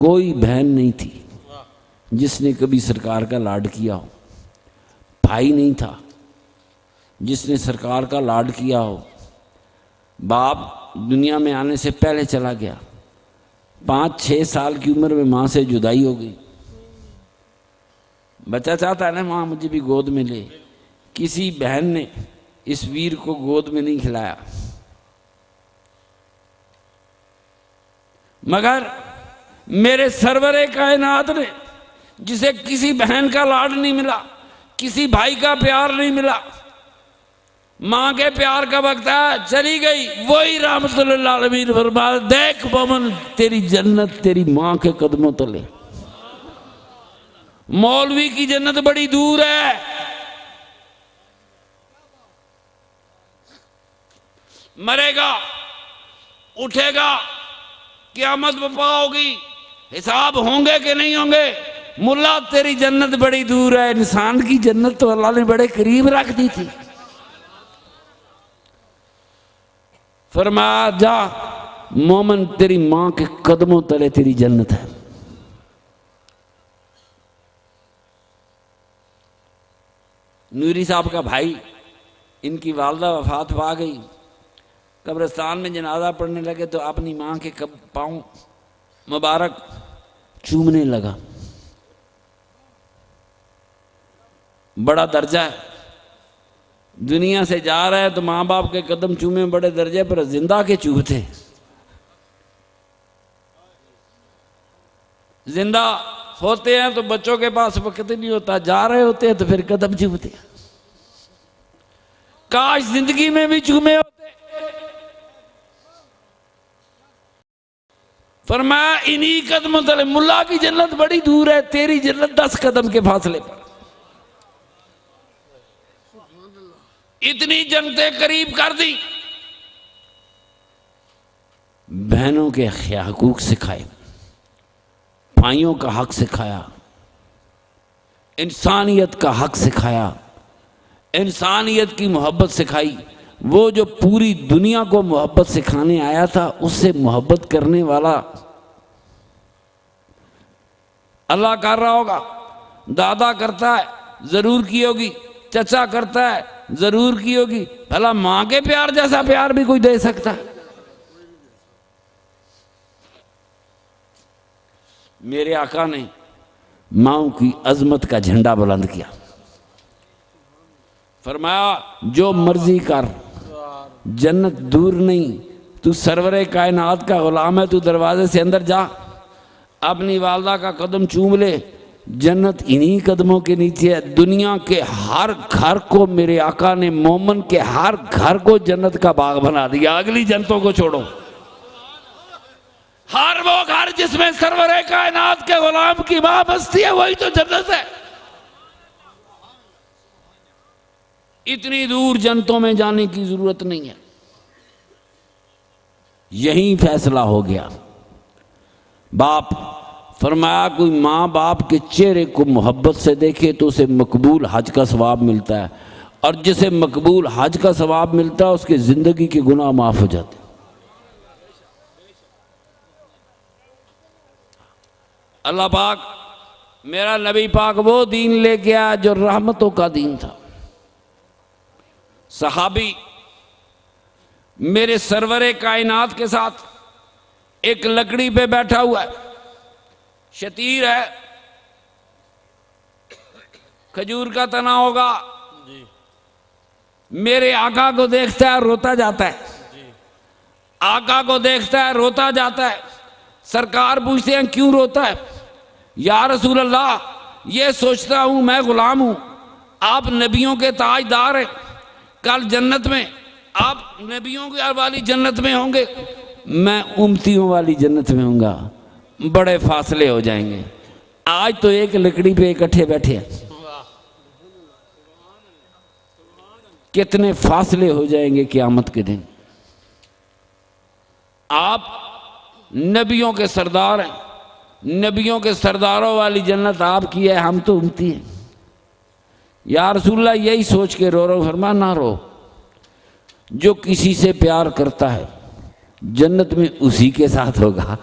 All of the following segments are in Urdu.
کوئی بہن نہیں تھی جس نے کبھی سرکار کا لاڈ کیا ہو، بھائی نہیں تھا جس نے سرکار کا لاڈ کیا ہو، باپ دنیا میں آنے سے پہلے چلا گیا، 5-6 سال کی عمر میں ماں سے جدائی ہو گئی۔ بچہ چاہتا ہے نا ماں مجھے بھی گود میں لے، کسی بہن نے اس ویر کو گود میں نہیں کھلایا، مگر میرے سرور کائنات نے جسے کسی بہن کا لاڈ نہیں ملا، کسی بھائی کا پیار نہیں ملا، ماں کے پیار کا وقت ہے چلی گئی، وہی رحمت اللہ علیہ فرمایا دیکھ مومن تیری جنت تیری ماں کے قدموں تلے۔ مولوی کی جنت بڑی دور ہے، مرے گا اٹھے گا، قیامت برپا ہوگی، حساب ہوں گے کہ نہیں ہوں گے۔ ملا تیری جنت بڑی دور ہے، انسان کی جنت تو اللہ نے بڑے قریب رکھ دی تھی۔ فرمایا جا مومن تیری ماں کے قدموں تلے تیری جنت ہے۔ نوری صاحب کا بھائی، ان کی والدہ وفات پا گئی، قبرستان میں جنازہ پڑھنے لگے تو اپنی ماں کے پاؤں مبارک چومنے لگا۔ بڑا درجہ ہے، دنیا سے جا رہا ہے تو ماں باپ کے قدم چومے بڑے درجے پر، زندہ کے چومتے، زندہ ہوتے ہیں تو بچوں کے پاس وقت نہیں ہوتا، جا رہے ہوتے ہیں تو پھر قدم چومتے ہیں۔ کاش زندگی میں بھی چومے ہوتے۔ فرمایا انہی قدموں تلے، ملا کی جنت بڑی دور ہے، تیری جنت 10 قدم کے فاصلے پر۔ اتنی جنتیں قریب کر دی، بہنوں کے حقوق سکھائے، بھائیوں کا حق سکھایا، انسانیت کا حق سکھایا، انسانیت کی محبت سکھائی۔ وہ جو پوری دنیا کو محبت سکھانے آیا تھا، اس سے محبت کرنے والا اللہ کر رہا ہوگا، دادا کرتا ہے ضرور کی ہوگی، چچا کرتا ہے ضرور کی ہوگی، بھلا ماں کے پیار جیسا پیار بھی کوئی دے سکتا ہے؟ میرے آقا نے ماں کی عظمت کا جھنڈا بلند کیا، فرمایا جو مرضی کر، جنت دور نہیں، تو سرور کائنات کا غلام ہے، تو دروازے سے اندر جا، اپنی والدہ کا قدم چوم لے، جنت انہی قدموں کے نیچے ہے۔ دنیا کے ہر گھر کو میرے آقا نے، مومن کے ہر گھر کو جنت کا باغ بنا دیا، اگلی جنتوں کو چھوڑو۔ ہر وہ گھر جس میں سرور کائنات کے غلام کی ماں بستی ہے، وہی تو جنت ہے۔ اتنی دور جنتوں میں جانے کی ضرورت نہیں ہے، یہیں فیصلہ ہو گیا۔ باپ فرمایا کوئی ماں باپ کے چہرے کو محبت سے دیکھے تو اسے مقبول حج کا ثواب ملتا ہے، اور جسے مقبول حج کا ثواب ملتا ہے اس کے زندگی کے گناہ معاف ہو جاتے ہیں۔ اللہ پاک، میرا نبی پاک وہ دین لے کے آیا جو رحمتوں کا دین تھا۔ صحابی میرے سرور کائنات کے ساتھ ایک لکڑی پہ بیٹھا ہوا ہے، شتیر ہے، کھجور کا تنا ہوگا، میرے آقا کو دیکھتا ہے روتا جاتا ہے، آقا کو دیکھتا ہے روتا جاتا ہے۔ سرکار پوچھتے ہیں کیوں روتا ہے؟ یا رسول اللہ یہ سوچتا ہوں میں غلام ہوں، آپ نبیوں کے تاجدار ہیں، کل جنت میں آپ نبیوں والی جنت میں ہوں گے، میں امتیوں والی جنت میں ہوں گا، بڑے فاصلے ہو جائیں گے۔ آج تو ایک لکڑی پہ اکٹھے بیٹھے ہیں، کتنے فاصلے ہو جائیں گے قیامت کے دن۔ آپ نبیوں کے سردار ہیں، نبیوں کے سرداروں والی جنت آپ کی ہے، ہم تو امتی ہیں۔ یا رسول اللہ یہی سوچ کے رو رہا، فرمایا نہ رو، جو کسی سے پیار کرتا ہے جنت میں اسی کے ساتھ ہوگا۔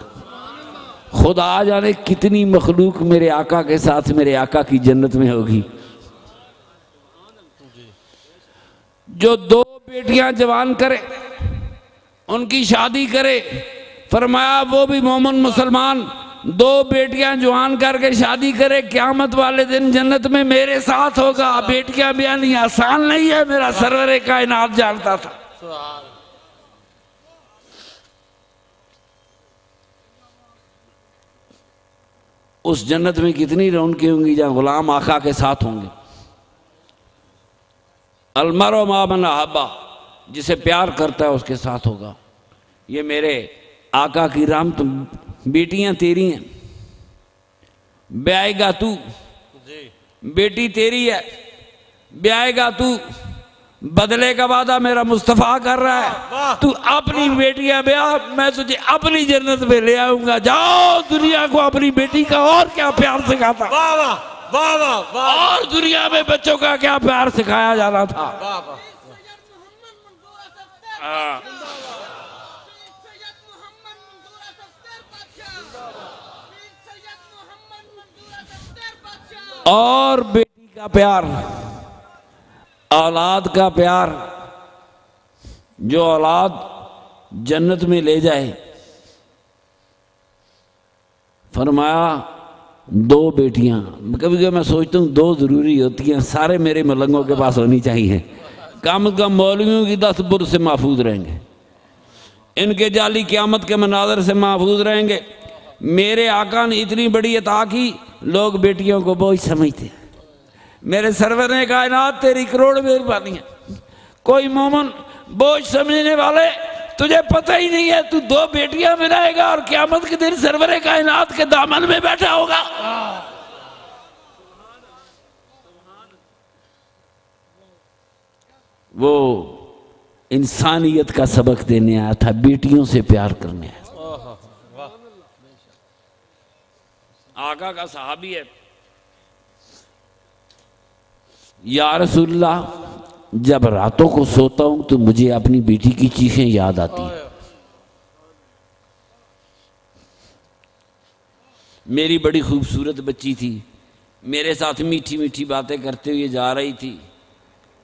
خدا جانے کتنی مخلوق میرے آقا کے ساتھ میرے آقا کی جنت میں ہوگی۔ جو 2 بیٹیاں جوان کرے ان کی شادی کرے، فرمایا وہ بھی مومن مسلمان 2 بیٹیاں جوان کر کے شادی کرے، قیامت والے دن جنت میں میرے ساتھ ہوگا۔ بیٹیاں بیانی آسان نہیں ہے، میرا سرور کائنات جانتا تھا۔ اس جنت میں کتنی رونقیں ہوں گی جہاں غلام آقا کے ساتھ ہوں گے۔ المرء مع من احب، جسے پیار کرتا ہے اس کے ساتھ ہوگا۔ یہ میرے آقا کی رحمت، بیٹیاں تیری ہیں، بیائے گا تو، بیٹی تیری ہے، بیائے گا تو، بدلے کا وعدہ میرا مصطفیٰ کر رہا ہے، تو اپنی بیٹیاں بیاہ، میں تجھے اپنی جنت میں لے آؤں گا۔ جاؤ دنیا کو اپنی بیٹی کا اور کیا پیار سکھاتا، اور دنیا میں بچوں کا کیا پیار سکھایا جانا تھا۔ اور بیٹی کا پیار، اولاد کا پیار، جو اولاد جنت میں لے جائے، فرمایا 2 بیٹیاں، کبھی کبھی میں سوچتا ہوں 2 ضروری ہوتی ہیں، سارے میرے ملنگوں کے پاس ہونی چاہیے، کم از کم مولویوں کی 10 بر سے محفوظ رہیں گے، ان کے جعلی قیامت کے مناظر سے محفوظ رہیں گے۔ میرے آقا نے اتنی بڑی عطا کی، لوگ بیٹیوں کو بوجھ سمجھتے ہیں۔ میرے سرور کائنات تیری کروڑ مہربانی ہے، کوئی مومن بوجھ سمجھنے والے تجھے پتہ ہی نہیں ہے، تو 2 بیٹیاں ملائے گا اور قیامت کے دن سرور کائنات کے دامن میں بیٹھا ہوگا۔ وہ انسانیت کا سبق دینے آیا تھا، بیٹیوں سے پیار کرنے آیا تھا۔ آقا کا صحابی ہے، یا رسول اللہ جب راتوں کو سوتا ہوں تو مجھے اپنی بیٹی کی چیخیں یاد آتی ہیں، میری بڑی خوبصورت بچی تھی، میرے ساتھ میٹھی میٹھی باتیں کرتے ہوئے جا رہی تھی،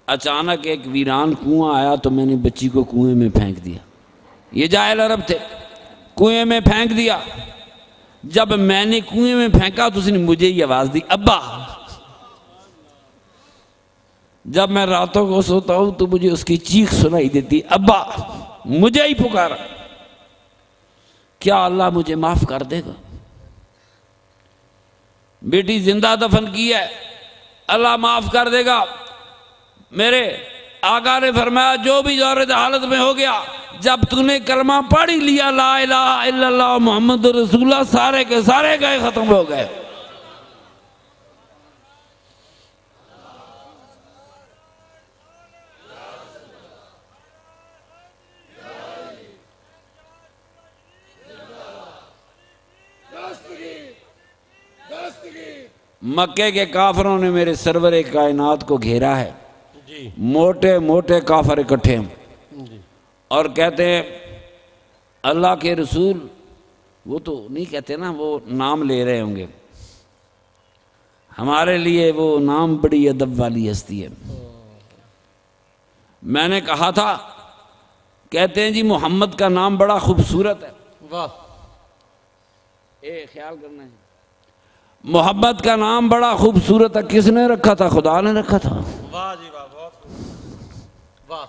اچانک ایک ویران کنواں آیا تو میں نے بچی کو کنویں میں پھینک دیا، یہ جاہل عرب تھے، کنویں میں پھینک دیا۔ جب میں نے کنویں میں پھینکا تو اس نے مجھے ہی آواز دی، ابا۔ جب میں راتوں کو سوتا ہوں تو مجھے اس کی چیخ سنائی دیتی، ابا، مجھے ہی پکارا۔ کیا اللہ مجھے معاف کر دے گا؟ بیٹی زندہ دفن کی ہے، اللہ معاف کر دے گا۔ میرے آقا نے فرمایا جو بھی جورد حالت میں ہو گیا، جب تو نے کلمہ پڑھ ہی لیا لا الہ الا اللہ محمد رسول اللہ، سارے کے سارے گئے ختم ہو گئے۔ مکے کے کافروں نے میرے سرور کائنات کو گھیرا ہے، موٹے موٹے کافر اکٹھے ہیں اور کہتے ہیں اللہ کے رسول، وہ تو نہیں کہتے نا، وہ نام لے رہے ہوں گے، ہمارے لیے وہ نام بڑی ادب والی ہستی ہے۔ میں نے کہا تھا، کہتے ہیں جی محمد کا نام بڑا خوبصورت ہے، واہ، خیال کرنا ہے، محمد کا نام بڑا خوبصورت ہے، کس نے رکھا تھا؟ خدا نے رکھا تھا۔ واہ جی واہ، بہت واہ،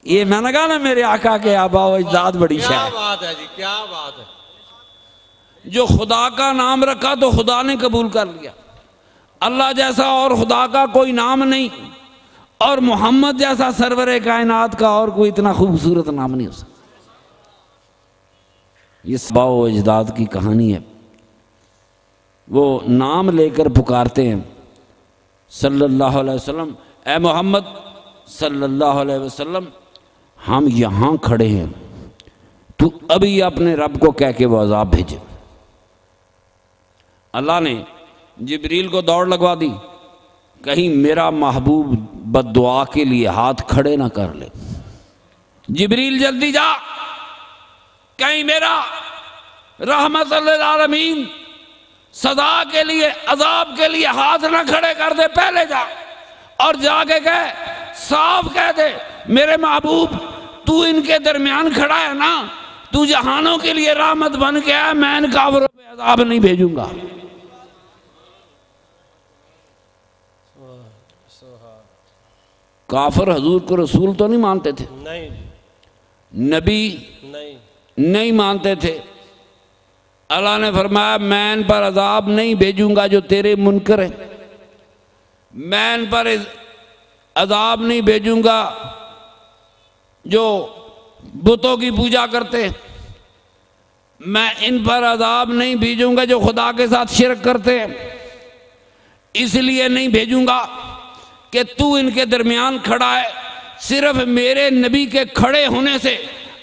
یہ میں نے کہا نا میرے آقا کے آبا و اجداد بڑی شے ہے، کیا بات ہے جی، کیا بات ہے۔ جو خدا کا نام رکھا تو خدا نے قبول کر لیا، اللہ جیسا اور خدا کا کوئی نام نہیں، اور محمد جیسا سرور کائنات کا اور کوئی اتنا خوبصورت نام نہیں ہو سکتا۔ یہ آبا و اجداد کی کہانی ہے، وہ نام لے کر پکارتے ہیں صلی اللہ علیہ وسلم، اے محمد صلی اللہ علیہ وسلم، ہم یہاں کھڑے ہیں، تو ابھی اپنے رب کو کہہ کے وہ عذاب بھیجے۔ اللہ نے جبریل کو دوڑ لگوا دی، کہیں میرا محبوب بد دعا کے لیے ہاتھ کھڑے نہ کر لے، جبریل جلدی جا، کہیں میرا رحمت للعالمین سزا کے لیے عذاب کے لیے ہاتھ نہ کھڑے کر دے، پہلے جا اور جا کے کہے، صاف کہہ دے میرے محبوب تو ان کے درمیان کھڑا ہے نا، تو جہانوں کے لیے رحمت بن کے ہے، میں ان کافروں پہ عذاب نہیں بھیجوں گا۔ کافر حضور کو رسول تو نہیں مانتے تھے، نہیں نبی نہیں نہیں مانتے تھے۔ اللہ نے فرمایا میں ان پر عذاب نہیں بھیجوں گا جو تیرے منکر ہیں، میں ان پر عذاب نہیں بھیجوں گا جو بتوں کی پوجا کرتے ہیں، میں ان پر عذاب نہیں بھیجوں گا جو خدا کے ساتھ شرک کرتے ہیں، اس لیے نہیں بھیجوں گا کہ تو ان کے درمیان کھڑا ہے۔ صرف میرے نبی کے کھڑے ہونے سے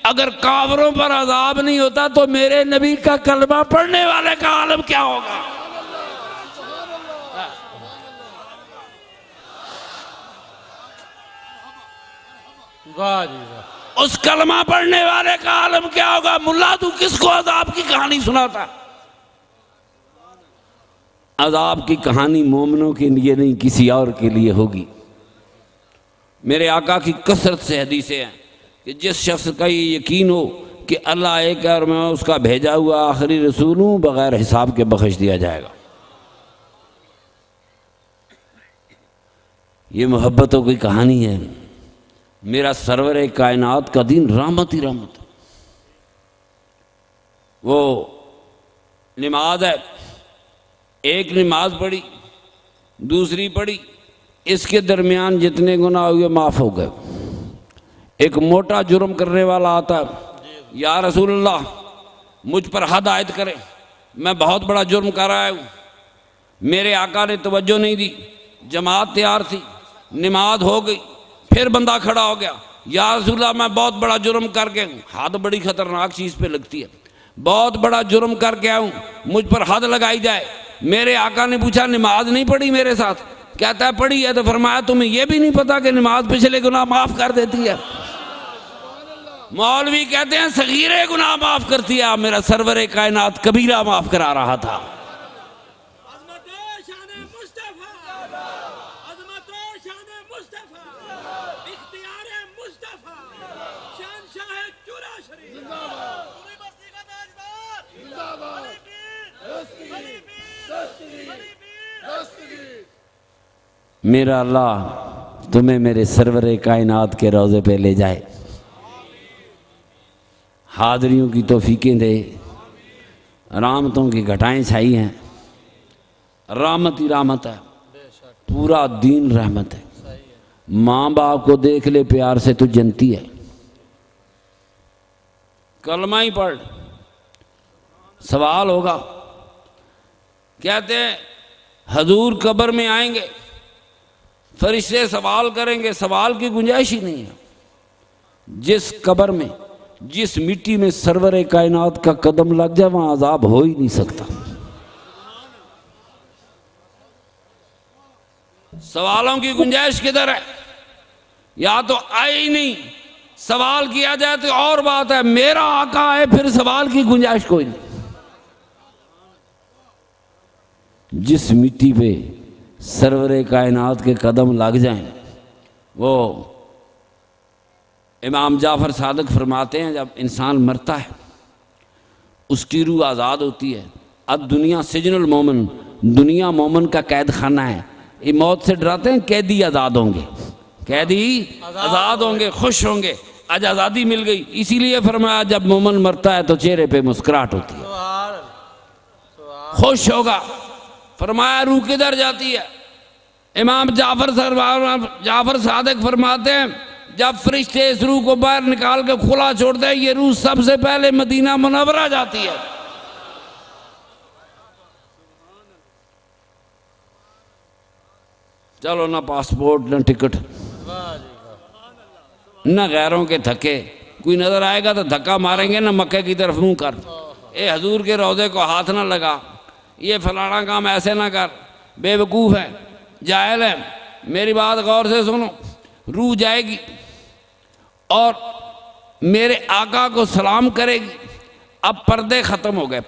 اگر کافروں پر عذاب نہیں ہوتا تو میرے نبی کا کلمہ پڑھنے والے کا عالم کیا ہوگا؟ واہ جی واہ، اس کلمہ پڑھنے والے کا عالم کیا ہوگا؟ ملا تو کس کو عذاب کی کہانی سناتا؟ عذاب کی کہانی مومنوں کے لیے نہیں کسی اور کے لیے ہوگی۔ میرے آقا کی کثرت سے حدیثیں ہیں کہ جس شخص کا یہ یقین ہو کہ اللہ ایک ہے اور میں اس کا بھیجا ہوا آخری رسول ہوں، بغیر حساب کے بخش دیا جائے گا۔ یہ محبتوں کی کہانی ہے۔ میرا سرور کائنات کا دین رحمت ہی رحمت ہے۔ وہ نماز ہے، ایک نماز پڑھی دوسری پڑھی، اس کے درمیان جتنے گناہ ہوئے معاف ہو گئے۔ ایک موٹا جرم کرنے والا آتا ہے، یا رسول اللہ مجھ پر حد عائد کرے، میں بہت بڑا جرم کر رہا ہوں۔ میرے آقا نے توجہ نہیں دی، جماعت تیار تھی، نماز ہو گئی، پھر بندہ کھڑا ہو گیا، یا رسول اللہ میں بہت بڑا جرم کر کے ہوں۔ حد بڑی خطرناک چیز پہ لگتی ہے، بہت بڑا جرم کر کے آؤں، مجھ پر حد لگائی جائے۔ میرے آقا نے پوچھا نماز نہیں پڑھی میرے ساتھ؟ کہتا ہے پڑھی ہے۔ تو فرمایا تمہیں یہ بھی نہیں پتا کہ نماز پچھلے گناہ معاف کر دیتی ہے؟ مولوی کہتے ہیں صغیرے گناہ معاف کرتی ہے، میرا سرور کائنات کبیرہ معاف کرا رہا تھا۔ عظمت و شان مصطفیٰ، عظمت و شان مصطفیٰ، اختیار مصطفیٰ، شہنشاہ چورا شریف، پوری بستی کا تاجدار، علی پیر، علی پیر، علی پیر۔ میرا اللہ تمہیں میرے سرور کائنات کے روضے پہ لے جائے، حاضریوں کی توفیقیں دے، رحمتوں کی گھٹائیں چھائی ہیں۔ رحمت ہی رحمت ہے، پورا دین رحمت ہے۔ ماں باپ کو دیکھ لے پیار سے تو جنتی ہے۔ کلمہ ہی پڑھ، سوال ہوگا۔ کہتے ہیں حضور قبر میں آئیں گے، فرشتے سوال کریں گے، سوال کی گنجائش ہی نہیں ہے۔ جس قبر میں جس مٹی میں سرور کائنات کا قدم لگ جائے وہاں عذاب ہو ہی نہیں سکتا۔ سوالوں کی گنجائش کدھر ہے؟ یا تو آئے ہی نہیں، سوال کیا جائے تو اور بات ہے، میرا آقا ہے پھر سوال کی گنجائش کوئی نہیں۔ جس مٹی پہ سرور کائنات کے قدم لگ جائیں، وہ امام جعفر صادق فرماتے ہیں جب انسان مرتا ہے اس کی روح آزاد ہوتی ہے۔ اب دنیا سجن المومن، دنیا مومن کا قید خانہ ہے۔ یہ موت سے ڈراتے ہیں قیدی آزاد ہوں گے، قیدی آزاد ہوں گے، خوش ہوں گے، آج آزادی مل گئی۔ اسی لیے فرمایا جب مومن مرتا ہے تو چہرے پہ مسکراہٹ ہوتی ہے، سبحان اللہ، خوش ہوگا۔ فرمایا روح کدھر جاتی ہے؟ امام جعفر صادق فرماتے ہیں جب فرشتے اس روح کو باہر نکال کے کھلا چھوڑتے ہیں یہ روح سب سے پہلے مدینہ منورہ جاتی ہے۔ چلو نہ پاسپورٹ نہ ٹکٹ واہ جی واہ، نہ غیروں کے دھکے، کوئی نظر آئے گا تو دھکا ماریں گے، نہ مکے کی طرف منہ کر، اے حضور کے روضے کو ہاتھ نہ لگا، یہ فلانا کام ایسے نہ کر، بے وقوف ہے، جاہل ہے۔ میری بات غور سے سنو، روح جائے گی اور میرے آقا کو سلام کرے گی، اب پردے ختم ہو گئے.